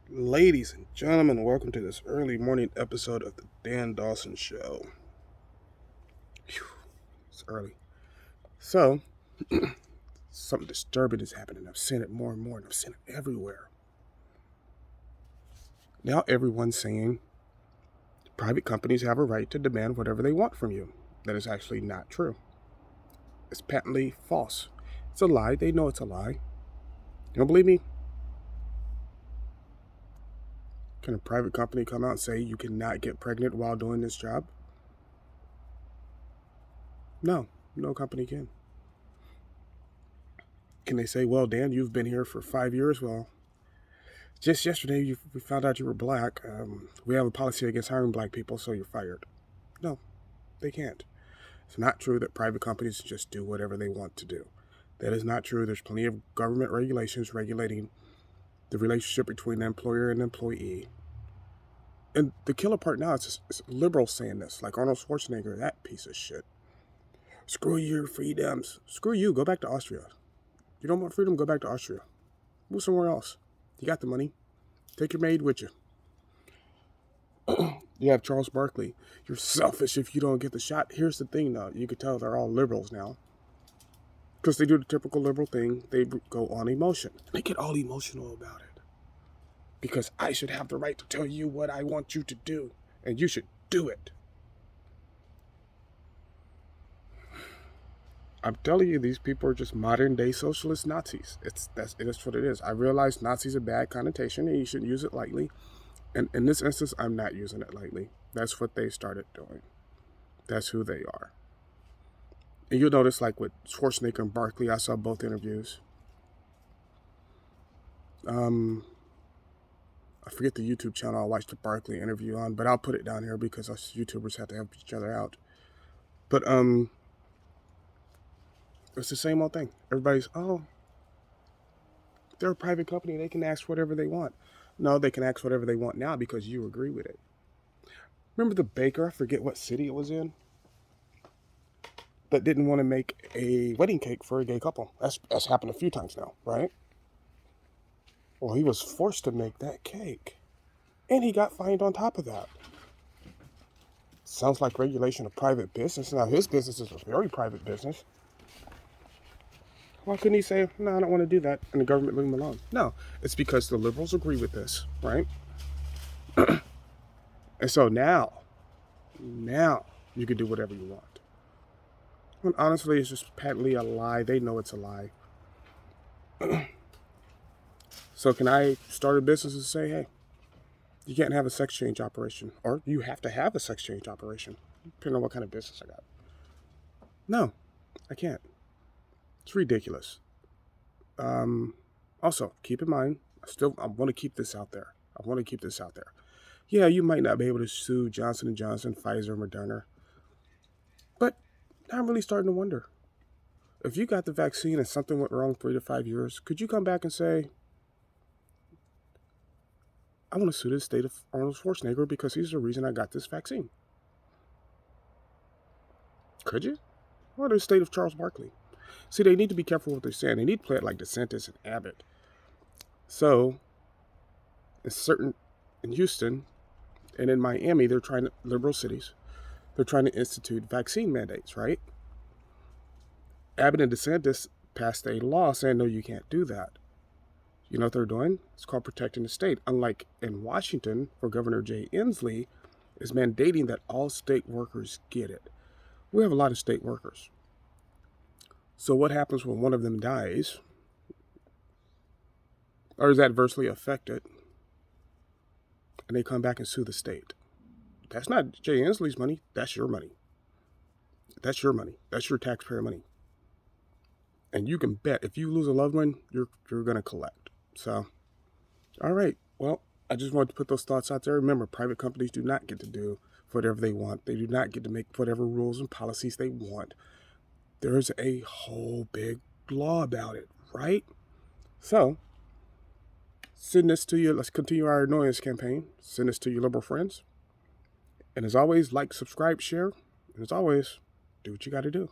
Ladies and gentlemen, welcome to this early morning episode of the Dan Dawson Show. Phew, it's early. So, something disturbing is happening. I've seen it more and more, and I've seen it everywhere. Now, everyone's saying private companies have a right to demand whatever they want from you. That is actually not true. It's patently false. It's a lie. They know it's a lie. You don't believe me? Can a private company come out and say you cannot get pregnant while doing this job? No, no company can. Can they say, well, Dan, you've been here for 5 years? Well, just yesterday we found out you were black. We have a policy against hiring black people, so you're fired. No, they can't. It's not true that private companies just do whatever they want to do. That is not true. There's plenty of government regulations regulating the relationship between the employer and the employee. And the killer part now is liberals saying this, like Arnold Schwarzenegger, that piece of shit. Screw your freedoms. Screw you. Go back to Austria. You don't want freedom? Go back to Austria. Move somewhere else. You got the money. Take your maid with you. You have Charles Barkley. You're selfish if you don't get the shot. Here's the thing, though. You can tell they're all liberals now. Because they do the typical liberal thing. They go on emotion. They get all emotional about it. Because I should have the right to tell you what I want you to do. And you should do it. I'm telling you, these people are just modern-day socialist Nazis. It is what it is. I realize Nazi's a bad connotation, and you shouldn't use it lightly. And in this instance, I'm not using it lightly. That's what they started doing. That's who they are. And you'll notice, like with Schwarzenegger and Barkley, I saw both interviews. I forget the YouTube channel I watched the Barkley interview on, but I'll put it down here because us YouTubers have to help each other out. But it's the same old thing. Everybody's, they're a private company. They can ask whatever they want. No, they can ask whatever they want now because you agree with it. Remember the baker, I forget what city it was in, that didn't want to make a wedding cake for a gay couple. That's happened a few times now, right? Well, he was forced to make that cake. And he got fined on top of that. Sounds like regulation of private business. Now, his business is a very private business. Why couldn't he say, no, I don't want to do that, and the government leave him alone? No, it's because the liberals agree with this, right? And so now you can do whatever you want. And honestly, it's just patently a lie. They know it's a lie. So can I start a business and say, hey, you can't have a sex change operation, or you have to have a sex change operation, depending on what kind of business I got? No, I can't. It's ridiculous. Also, keep in mind, I want to keep this out there. Yeah, you might not be able to sue Johnson & Johnson, Pfizer, Moderna. But I'm really starting to wonder. If you got the vaccine and something went wrong 3 to 5 years, could you come back and say, I want to sue the state of Arnold Schwarzenegger because he's the reason I got this vaccine? Could you? Or the state of Charles Barkley? See, they need to be careful what they're saying. They need to play it like DeSantis and Abbott. So, in Houston and in Miami, liberal cities, they're trying to institute vaccine mandates, right? Abbott and DeSantis passed a law saying, no, you can't do that. You know what they're doing? It's called protecting the state. Unlike in Washington, where Governor Jay Inslee is mandating that all state workers get it. We have a lot of state workers. So what happens when one of them dies or is adversely affected and they come back and sue the state? That's not Jay Inslee's money. That's your money. That's your money. That's your taxpayer money. And you can bet if you lose a loved one, you're going to collect. So, all right. Well, I just wanted to put those thoughts out there. Remember, private companies do not get to do whatever they want. They do not get to make whatever rules and policies they want. There's a whole big law about it, right? So, send this to you. Let's continue our annoyance campaign. Send this to your liberal friends. And as always, like, subscribe, share. And as always, do what you got to do.